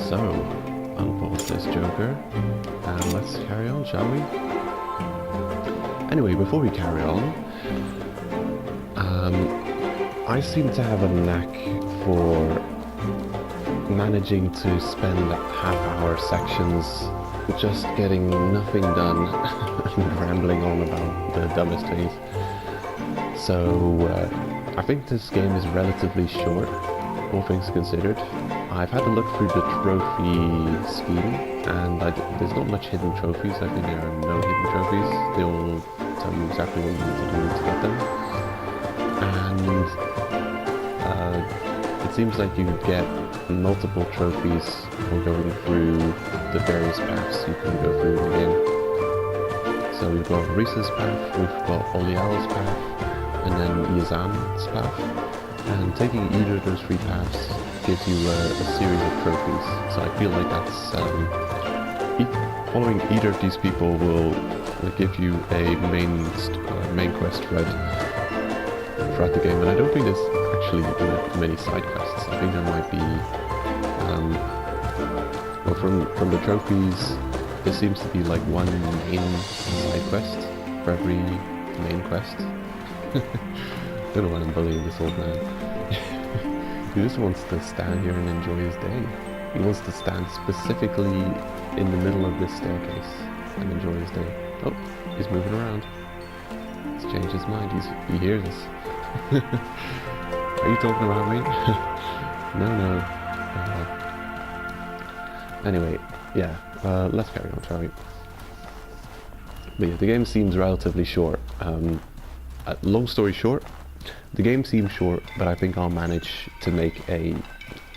So, unpause this Joker, and let's carry on, shall we? Anyway, before we carry on, I seem to have a knack for managing to spend half-hour sections just getting nothing done and rambling on about the dumbest things. So, I think this game is relatively short, all things considered. I've had to look through the trophy scheme, and there's not much hidden trophies. I think there are no hidden trophies. They will tell you exactly what you need to do to get them. And it seems like you get multiple trophies for going through the various paths you can go through in the game. So we've got Risa's path, we've got Olial's path, and then Yazan's path. And taking either of those three paths gives you a series of trophies. So I feel like that's following either of these people will give you a main quest throughout the game. And I don't think there's actually many side quests. I think there might be, well, from the trophies, there seems to be like one main side quest for every main quest. I don't know why I'm bullying this old man. He just wants to stand here and enjoy his day. He wants to stand specifically in the middle of this staircase and enjoy his day. Oh, he's moving around. He's changed his mind. He hears us. Are you talking about me? No. Anyway, yeah, let's carry on, shall we? But yeah, the game seems relatively short. Long story short, the game seems short, but I think I'll manage to make a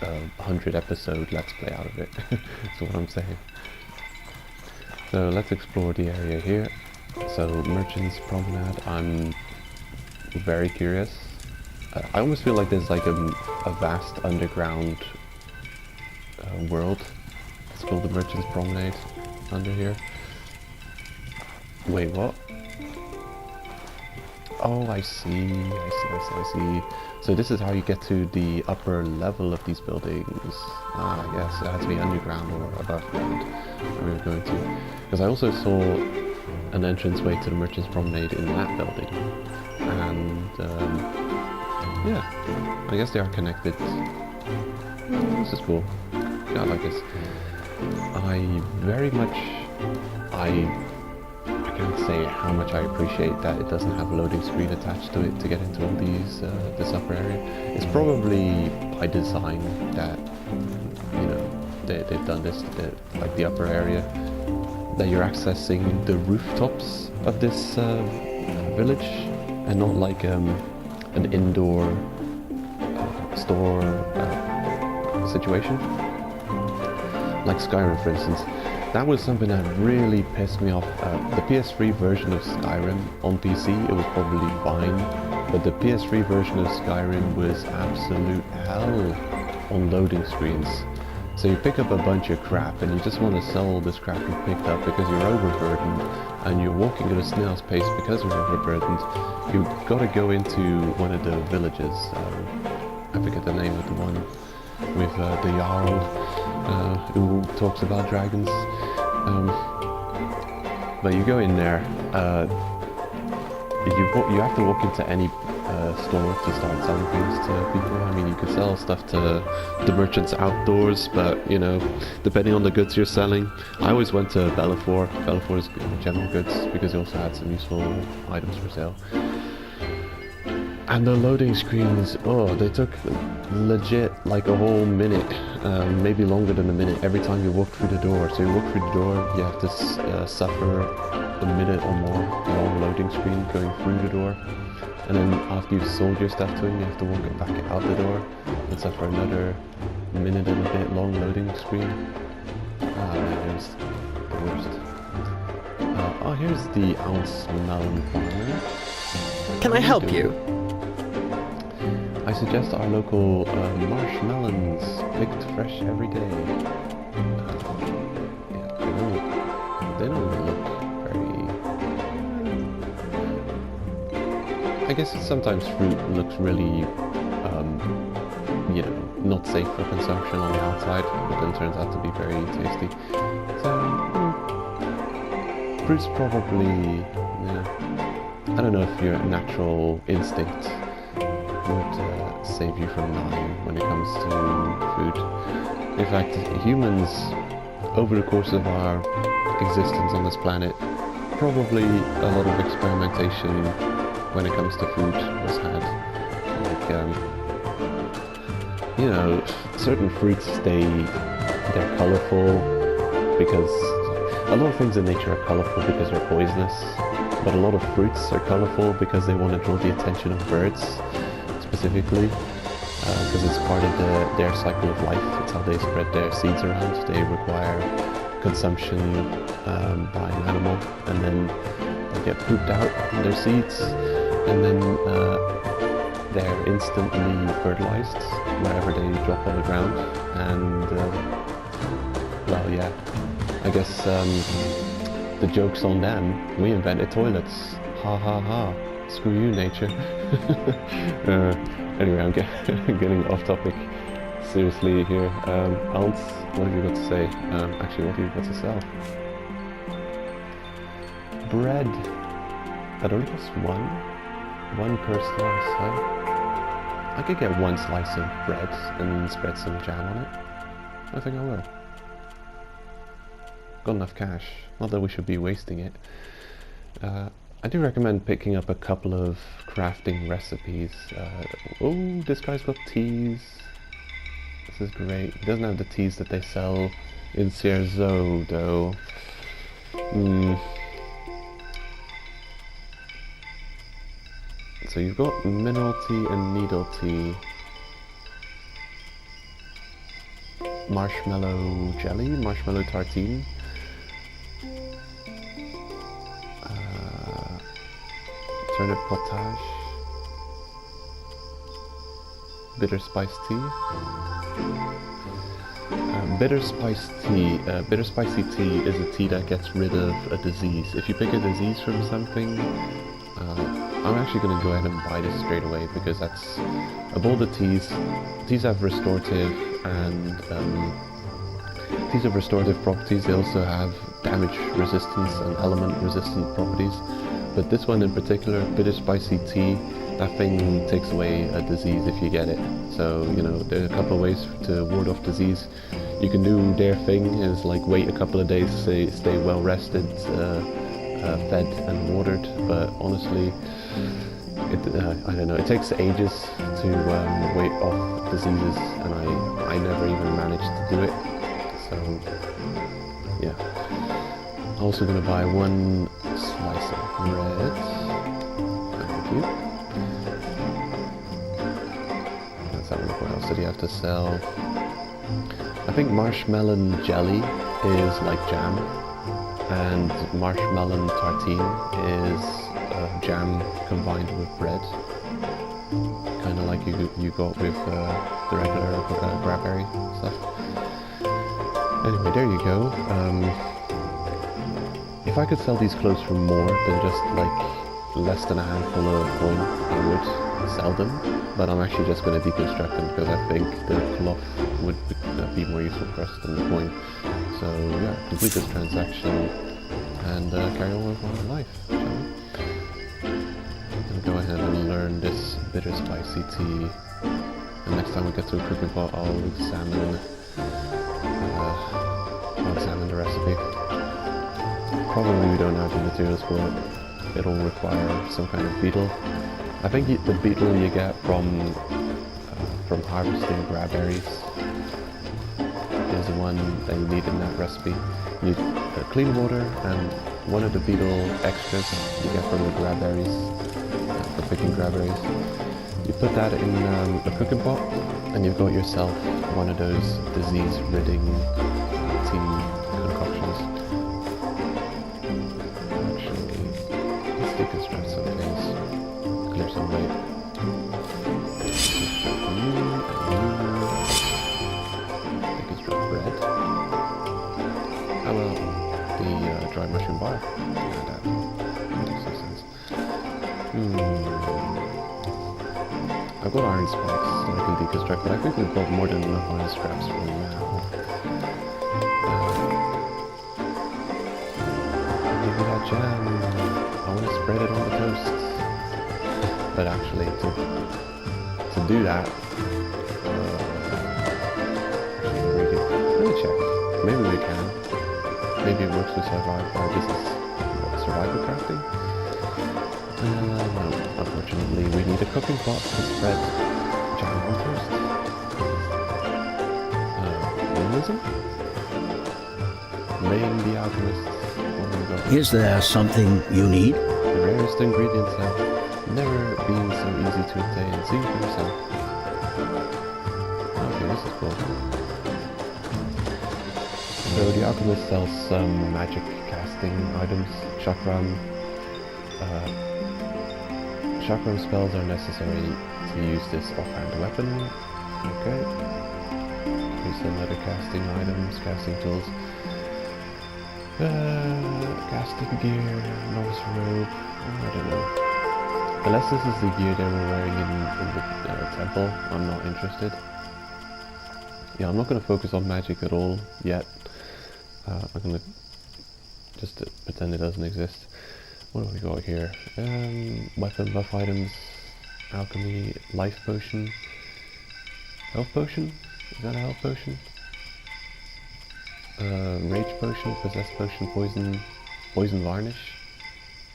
100 episode Let's Play out of it. That's what I'm saying. So let's explore the area here. So Merchant's Promenade, I'm very curious. I almost feel like there's like a vast underground world. It's called the Merchant's Promenade under here. Wait, what? Oh, I see. So this is how you get to the upper level of these buildings. Ah, yes, it has to be underground or above ground where we were going to. Because I also saw an entranceway to the Merchant's Promenade in that building. And, yeah, I guess they are connected. This is cool. Yeah, I like this. I can't say how much I appreciate that it doesn't have a loading screen attached to it to get into all these, this upper area. It's probably by design that, you know, they've done this, like the upper area, that you're accessing the rooftops of this village, and not like an indoor store situation. Like Skyrim, for instance. That was something that really pissed me off. The PS3 version of Skyrim on PC, it was probably fine, but the PS3 version of Skyrim was absolute hell on loading screens. So you pick up a bunch of crap and you just want to sell all this crap you picked up because you're overburdened and you're walking at a snail's pace because you're overburdened. You've got to go into one of the villages. I forget the name of the one with the Jarl who talks about dragons. But you go in there, you have to walk into any store to start selling things to people. I mean, you can sell stuff to the merchants outdoors, but, you know, depending on the goods you're selling. I always went to Bellafor. Bellafor is general goods, because they also had some useful items for sale. And the loading screens, oh, they took legit like a whole minute, maybe longer than a minute every time you walk through the door. So you walk through the door, you have to suffer a minute or more long loading screen going through the door. And then after you've sold your stuff to him, you have to walk it back out the door and suffer another minute and a bit long loading screen. Ah man, it was the worst. Oh, here's the ounce melon farmer. Can I help you? I suggest our local marshmallows, picked fresh every day. Yeah, they don't look very... I guess sometimes fruit looks really, you know, not safe for consumption on the outside, but then turns out to be very tasty. So, fruit's probably, I don't know if your natural instinct would save you from dying when it comes to food. In fact, humans, over the course of our existence on this planet, probably a lot of experimentation when it comes to food was had. Like, certain fruits, they're colorful because a lot of things in nature are colorful because they're poisonous, but a lot of fruits are colorful because they want to draw the attention of birds, specifically, because it's part of their cycle of life. It's how they spread their seeds around. They require consumption by an animal, and then they get pooped out, their seeds, and then they're instantly fertilized wherever they drop on the ground. And well, yeah, I guess the joke's on them. We invented toilets. Ha ha ha. Screw you, nature. Anyway, I'm getting off topic. Seriously here. Ants, what have you got to say? Actually, what have you got to sell? Bread. That only costs one per slice, huh? I could get one slice of bread and spread some jam on it. I think I will. Got enough cash. Not that we should be wasting it. I do recommend picking up a couple of crafting recipes. Oh, this guy's got teas. This is great. He doesn't have the teas that they sell in Cierzo, though. So you've got mineral tea and needle tea. Marshmallow jelly, marshmallow tartine. Turnip potage. Bitter spice tea. Bitter spicy tea is a tea that gets rid of a disease. If you pick a disease from something, I'm actually going to go ahead and buy this straight away, because that's, of all the teas have restorative and properties. They also have damage resistance and element resistant properties. But this one in particular, bitter spicy tea, that thing takes away a disease if you get it. So, there are a couple of ways to ward off disease. You can do their thing, is like wait a couple of days, stay well rested, fed and watered. But honestly, I don't know, it takes ages to wait off diseases, and I never even managed to do it. So, yeah. I'm also going to buy one slice of bread. Thank you. Let's have a look, what else did he have to sell? I think marshmallow jelly is like jam, and marshmallow tartine is jam combined with bread. Kind of like you got with the regular crabberry stuff. Anyway, there you go. If I could sell these clothes for more than just like less than a handful of coin, I would sell them. But I'm actually just going to deconstruct them, because I think the cloth would be more useful for us than the coin. So yeah, complete this transaction and carry on with our life, shall we? And go ahead and learn this bitter spicy tea. And next time we get to a cooking pot, I'll examine the recipe. Probably we don't have the materials for it. It'll require some kind of beetle. I think the beetle you get from harvesting crabberries is the one that you need in that recipe. You need clean water and one of the beetle extras you get from the crabberries, for picking crabberries. You put that in a cooking pot, and you've got yourself one of those disease-ridding tea concoctions. Actually, let's deconstruct some things, clear some weight. Deconstruct bread. How about the dry mushroom bar? Yeah, that makes some sense. I I've got iron spikes that I can deconstruct, but I think we've got more than enough iron scraps for now. Give me that jam. I want to spread it on the toast. But actually, to do that, let me check. Maybe we can. Maybe it works with survival. This is survival crafting. No, unfortunately, we need a cooking pot to spread jam on toast. Realism? Laying the alchemist. Is there something you need? The rarest ingredients have never been so easy to obtain. See for yourself. Okay, this is cool. So the alchemist sells some magic casting items. Chakram. Chakram spells are necessary to use this offhand weapon. Okay. Here's some other casting items, casting tools. Casting gear, novice robe, I don't know. Unless this is the gear they were wearing in the temple, I'm not interested. Yeah, I'm not going to focus on magic at all yet. I'm going to just pretend it doesn't exist. What have we got here? Weapon buff items, alchemy, life potion, health potion? Is that a health potion? Rage potion, possess potion, poison varnish.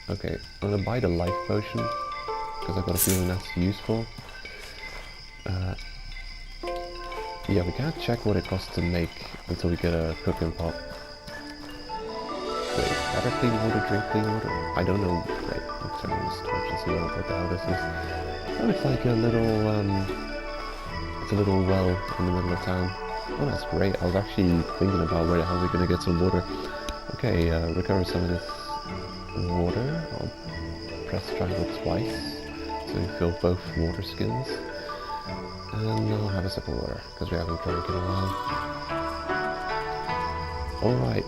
Okay, I'm gonna buy the life potion because I've got a feeling that's useful. Yeah, we can't check what it costs to make until we get a cooking pot. Wait, better clean water, drink clean water? I don't know. Wait, let's turn on this torch and see what the hell this is. That looks like a little, it's a little well in the middle of town. Oh, that's great. I was actually thinking about where the hell we're going to get some water. Okay, recover some of this water. I'll press triangle twice so we fill both water skins. And I'll have a sip of water because we haven't drank in a while. Alright.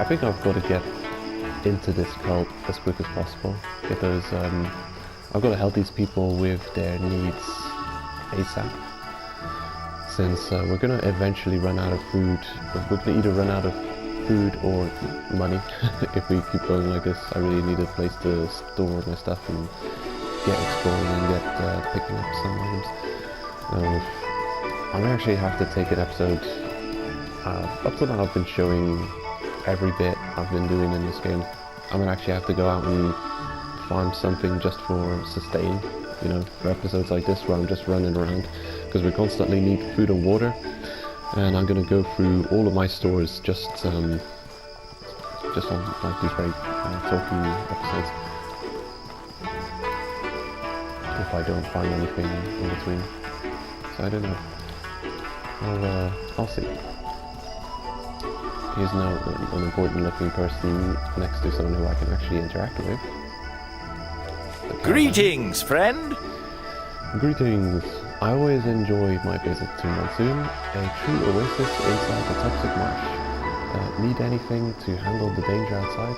I think I've got to get into this cult as quick as possible. Get those, I've got to help these people with their needs ASAP. Since we're going to eventually run out of food. We're going to either run out of food or money if we keep going like this. I really need a place to store my stuff and get exploring and get picking up some items. I'm going to actually have to take an episode. Up to now I've been showing every bit I've been doing in this game. I'm going to actually have to go out and farm something just for sustain, you know, for episodes like this where I'm just running around. Because we constantly need food and water, and I'm gonna go through all of my stores just on like these very talky episodes. If I don't find anything in between, so I don't know. I'll see. Here's now an important looking person next to someone who I can actually interact with. Greetings, friend. Greetings. I always enjoy my visit to Monsoon, a true oasis inside the toxic marsh. Need anything to handle the danger outside?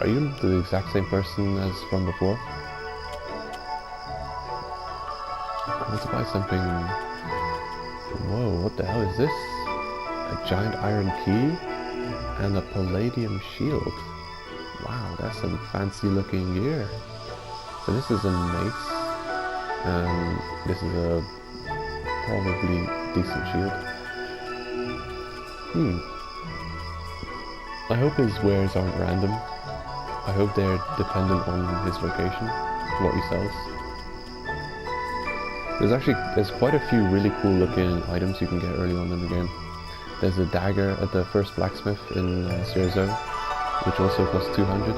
Are you the exact same person as from before? I want to buy something. Whoa, what the hell is this? A giant iron key and a palladium shield. Wow, that's some fancy looking gear. So this is a mace. This is a probably decent shield. I hope his wares aren't random. I hope they're dependent on his location, what he sells. There's quite a few really cool looking items you can get early on in the game. There's a dagger at the first blacksmith in Zero, which also costs 200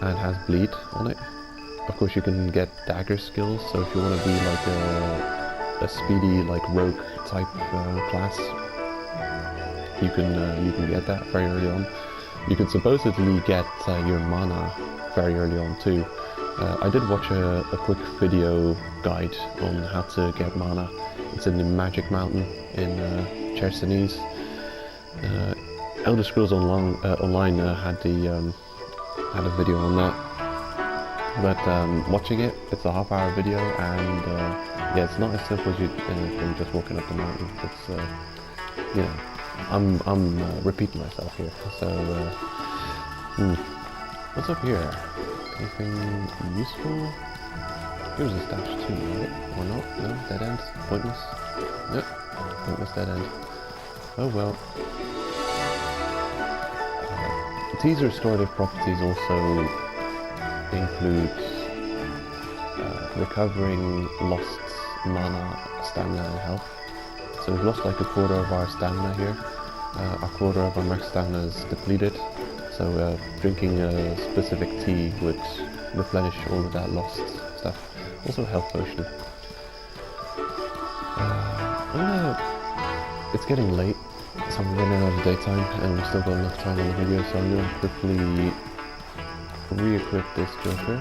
and has bleed on it. Of course, you can get dagger skills, so if you want to be like a speedy, like rogue type class, you can get that very early on. You can supposedly get your mana very early on too. I did watch a quick video guide on how to get mana. It's in the Magic Mountain in Chersonese. Elder Scrolls Online had a video on that. But watching it, it's a half-hour video, and yeah, it's not as simple as you from just walking up the mountain. It's you know, I'm repeating myself here. So what's up here? Anything useful? Here's a stash too, right? Or not? No, dead end. Pointless. Nope. Pointless dead end. Oh well. These restorative properties also include recovering lost mana, stamina and health. So we've lost like a quarter of our stamina here. A quarter of our max stamina is depleted. So drinking a specific tea would replenish all of that lost stuff. Also a health potion. It's getting late, so I'm running out of daytime and we've still got enough time on the video, so I'm going to quickly re-equip this Joker.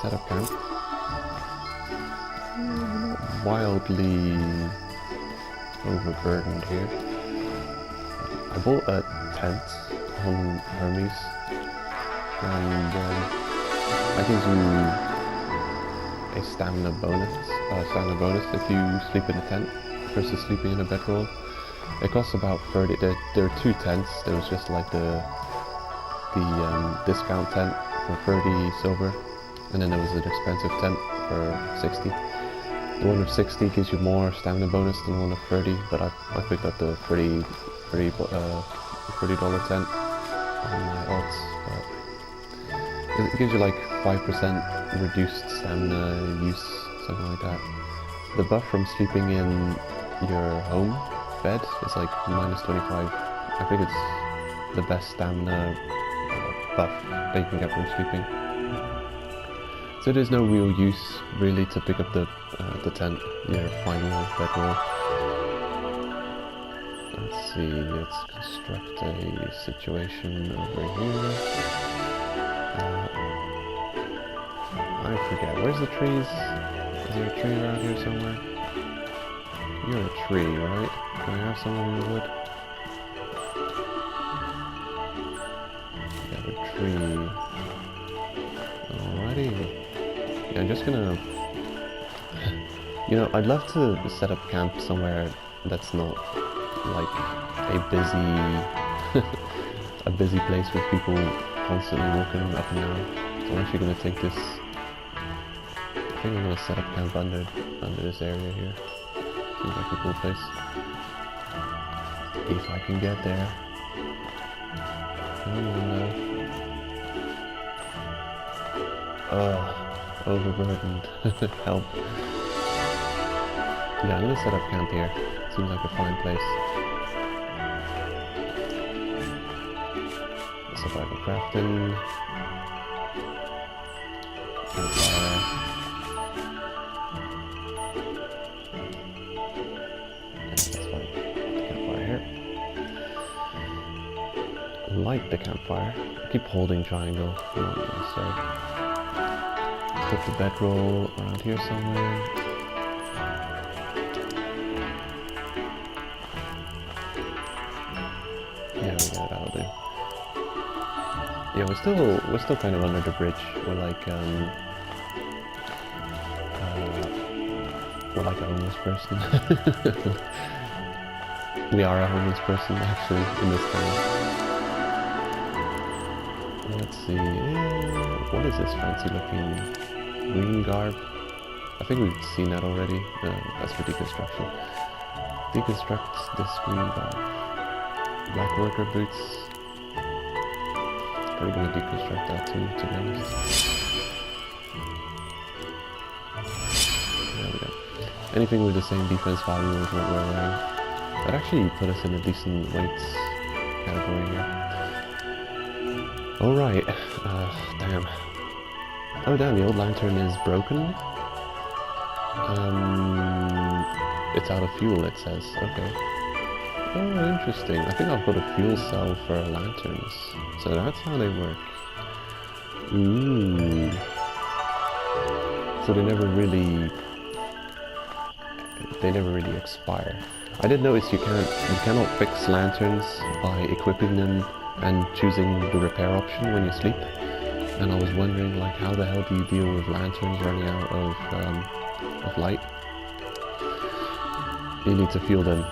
Set up camp. Wildly overburdened here. I bought a tent on Hermes, and that gives you a stamina bonus if you sleep in a tent versus sleeping in a bedroll. It costs about 30. There are two tents. There was just like the discount tent for 30 silver, and then there was an expensive tent for 60. The one of 60 gives you more stamina bonus than the one of 30, but I picked up the $30 tent on my odds. But it gives you like 5% reduced stamina use, something like that. The buff from sleeping in your home bed is like -25. I think it's the best stamina buff that you can get from sleeping. So there's no real use really to pick up the tent, your final bedroll. Let's see, let's construct a situation over here. I forget, where's the trees? Is there a tree around here somewhere? You're a tree, right? Can I have some in the wood? Got a tree. Alrighty. Yeah, I'm just gonna... You know, I'd love to set up camp somewhere that's not like a busy place with people constantly walking up and down. So I'm actually gonna take this... I think I'm gonna set up camp under this area here. Seems like a cool place. If I can get there. Come on now. Overburdened. Help. Yeah, I'm gonna set up camp here. Seems like a fine place. Survival crafting. Campfire. That's fine. Campfire here. Light the campfire. Keep holding triangle. Not necessary. Put the bedroll around here somewhere. Yeah, that'll do. Yeah, we're still kind of under the bridge. We're like a homeless person. We are a homeless person actually in this town. Let's see. What is this fancy looking green garb? I think we've seen that already. That's for deconstruction. Deconstruct this green garb. Black worker boots. Probably gonna deconstruct that too, to be honest. There we go. Anything with the same defense value as what we're wearing. That actually put us in a decent weights category here. Alright, damn. Oh damn, the old lantern is broken. It's out of fuel, it says. Okay. Oh, interesting. I think I've got a fuel cell for lanterns. So that's how they work. Ooh. So they never really expire. I did notice you cannot fix lanterns by equipping them and choosing the repair option when you sleep. and I was wondering, like, how the hell do you deal with lanterns running out of light? You need to fuel them.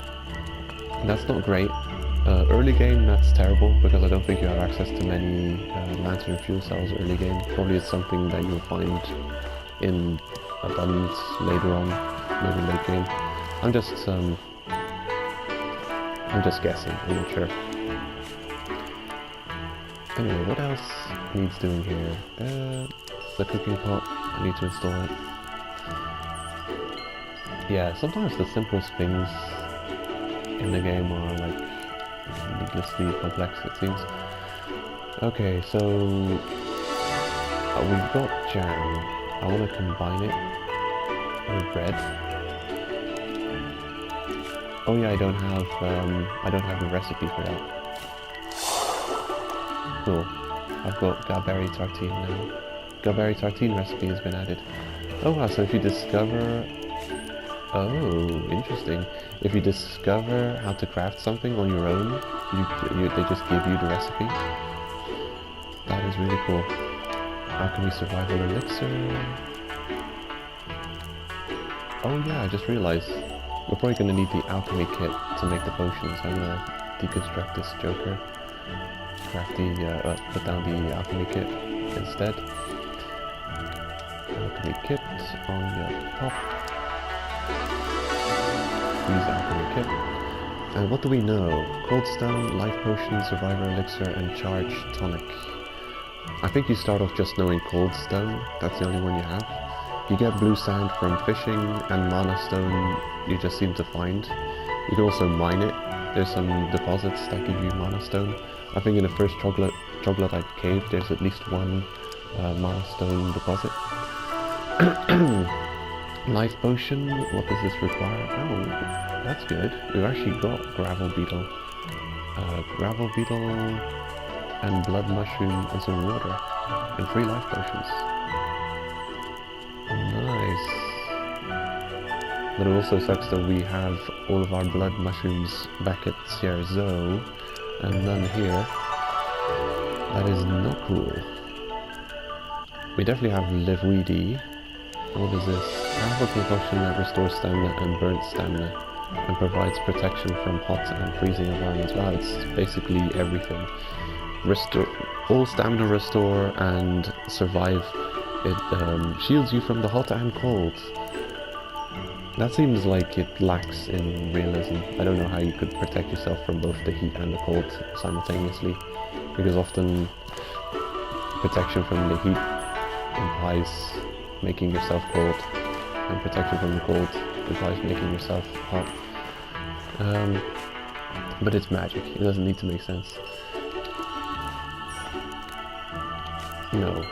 That's not great. Early game, that's terrible, because I don't think you have access to many lantern fuel cells early game. Probably it's something that you'll find in abundance later on, maybe late game. I'm just guessing, I'm not sure. Anyway, what else needs doing here? The cooking pot, I need to install it. Yeah, sometimes the simplest things in the game are like needlessly complex, it seems. Okay, so we've got jam. I want to combine it with bread. Oh yeah, I don't have a recipe for that. Cool. I've got Garberry tartine now. Garberry tartine recipe has been added. Oh wow, so if you discover... Oh, interesting. If you discover how to craft something on your own, they just give you the recipe. That is really cool. Alchemy survival elixir. Oh yeah, I just realized we're probably going to need the alchemy kit to make the potions. I'm going to deconstruct this joker. Craft the, put down the alchemy kit instead. Alchemy kit on your top. Use alchemy kit. And what do we know? Cold stone, life potion, survivor elixir, and charge tonic. I think you start off just knowing cold stone. That's the only one you have. You get blue sand from fishing, and mana stone you just seem to find. You can also mine it. There's some deposits that give you mana stone. I think in the first troglodyte cave there's at least one mana stone deposit. Life potion, what does this require? Oh, that's good. We've actually got gravel beetle. Gravel beetle and blood mushroom and some water. And 3 life potions. Nice. But it also sucks that we have all of our blood mushrooms back at Sierra Zoe and none here. That is not cool. We definitely have liveweedy. What is this? Powerful concoction that restores stamina and burnt stamina and provides protection from hot and freezing environments. Wow, it's basically everything. Restore all stamina, restore and survive. It shields you from the hot and cold. That seems like it lacks in realism. I don't know how you could protect yourself from both the heat and the cold simultaneously, because often protection from the heat implies making yourself cold, and protection from the cold implies making yourself hot. But it's magic, it doesn't need to make sense. No,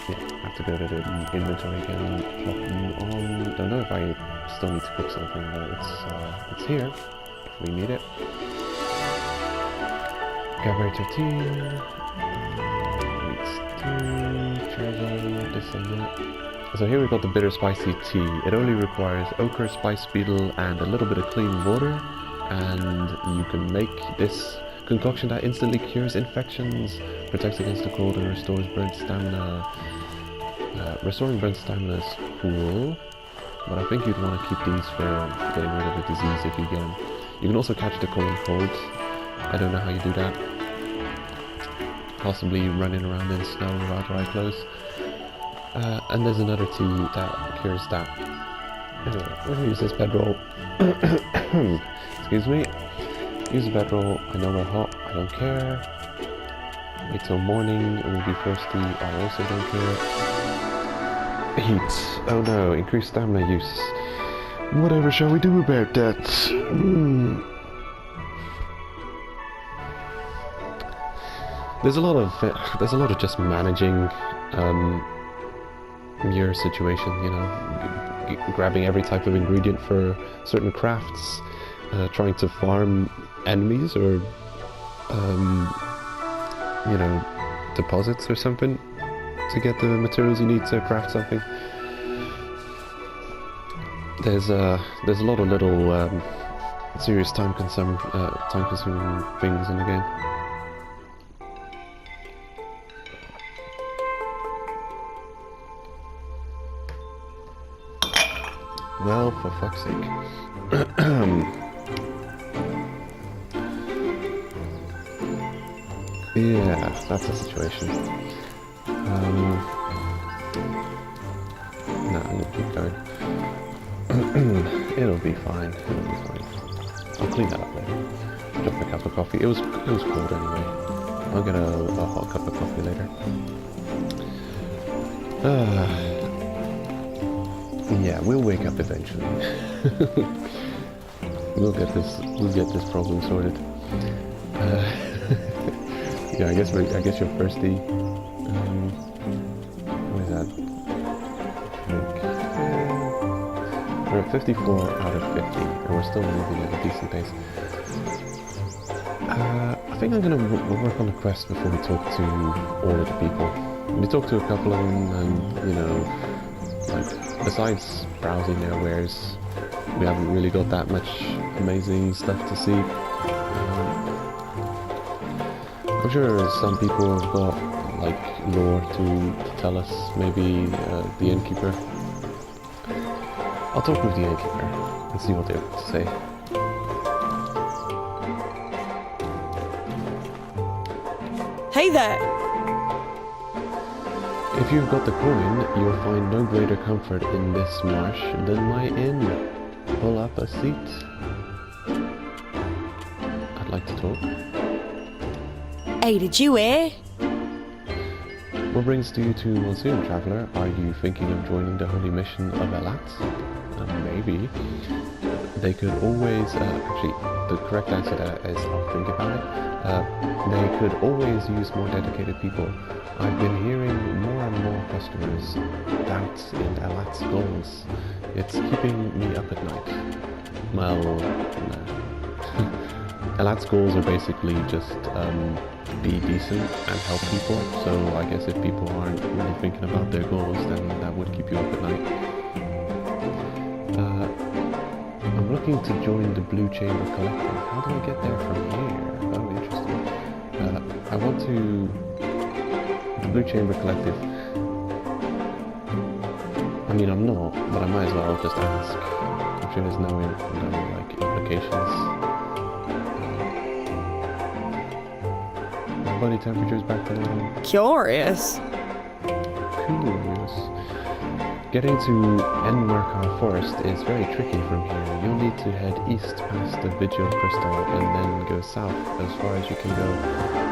yeah, I have to go to the inventory again, plop you on. Don't know if I still need to cook something, but it's here, if we need it. Garberry tartine, this and that. So here we've got the bitter spicy tea. It only requires ochre, spice beetle, and a little bit of clean water, and you can make this concoction that instantly cures infections, protects against the cold, and restores burnt stamina. Restoring burnt stamina is cool, but I think you'd want to keep these for getting rid of the disease if you get them. You can also catch the common cold. I don't know how you do that. Possibly running around in snow without dry clothes. And there's another tea that cures that. Anyway, we're gonna use this bedroll. Excuse me. Use the bedroll. I know we're hot. I don't care. Wait till morning. It will be thirsty. I also don't care. Heat. Oh no. Increased stamina use. Whatever shall we do about that? There's a lot of just managing your situation, you know, grabbing every type of ingredient for certain crafts, trying to farm enemies or you know, deposits or something to get the materials you need to craft something. There's a lot of little serious time-consuming things in the game. Well, for fuck's sake. Yeah, that's the situation. No, I'm gonna keep going. It'll be fine. It'll be fine. I'll clean that up later. Drop a cup of coffee. It was cold anyway. I'll get a hot cup of coffee later. Yeah, we'll wake up eventually. We'll get this problem sorted. Yeah, I guess you're thirsty. What is that? We're at 54 out of 50, and we're still moving at a decent pace. I think I'm gonna work on the quest before we talk to all of the people. We talked to a couple of them, and you know, like besides browsing their wares, we haven't really got that much amazing stuff to see. I'm sure some people have got like lore to tell us. Maybe the innkeeper. I'll talk with the innkeeper and see what they have to say. Hey there! If you've got the coin, you'll find no greater comfort in this marsh than my inn. Pull up a seat. I'd like to talk. Hey, did you hear? What brings you to Monsoon, traveller? Are you thinking of joining the holy mission of Elat? Maybe. They could always, actually, the correct answer to that is I'll think about it. They could always use more dedicated people. I've been hearing more and more customers doubt in Elat's goals. It's keeping me up at night. Well, no. Elat's goals are basically just be decent and help people, so I guess if people aren't really thinking about their goals, then that would keep you up at night. I'm looking to join the Blue Chamber Collective. How do I get there from here? Oh, interesting. I want to... The Blue Chamber Collective... I mean, I'm not, but I might as well just ask. I'm sure there's no like, implications. Body temperature's back to normal. Curious. Curious. Getting to Enmarkar Forest is very tricky from here. You'll need to head east past the Vigil Crystal and then go south as far as you can go.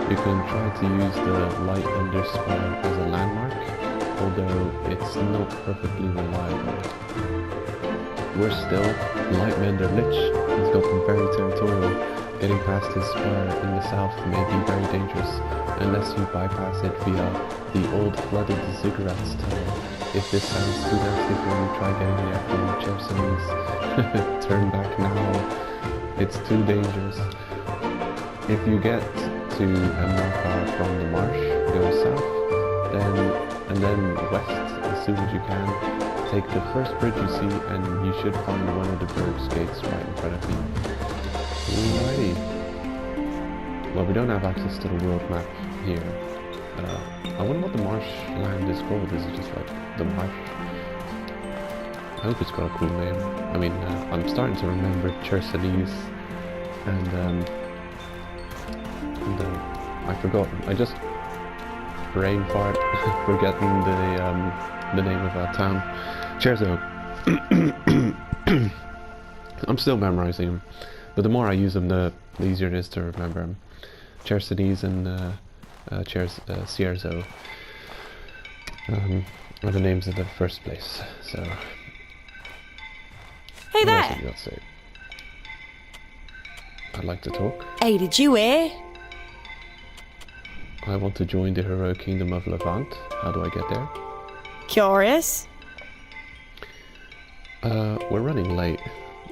You can try to use the Lightbender Spire as a landmark, although it's not perfectly reliable. Worse still, Lightbender Lich has gotten very territorial. Getting past his spire in the south may be very dangerous, unless you bypass it via the old flooded Ziggurats tunnel. If this sounds too nasty for you, try getting there from Chersonese. Turn back now. It's too dangerous. If you get to Enmarkar from the marsh, go south, and then west as soon as you can. Take the first bridge you see, and you should find one of the Berg's gates right in front of you. Alrighty. Well, we don't have access to the world map here. I wonder what the marshland is called. Is it just like the marsh? I hope it's got a cool name. I mean, I'm starting to remember Chersonese, and I forgot. I just brain fart forgetting the name of that town. Cherzo. I'm still memorizing them. But the more I use them, the easier it is to remember them. Chersonese and Cierzo are the names of the first place. So. Hey there! What else have you got to say? I'd like to talk. Hey, did you hear? I want to join the heroic kingdom of Levant. How do I get there? Curious. We're running late.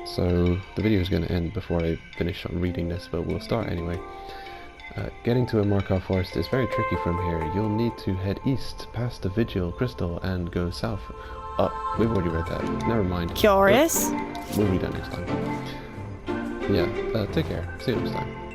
So the video is going to end before I finish on reading this, but we'll start anyway. Getting to Enmarkar Forest is very tricky from here. You'll need to head east past the Vigil Crystal and go south. Oh, we've already read that. Never mind. Curious. We'll read that next time. Yeah, take care. See you next time.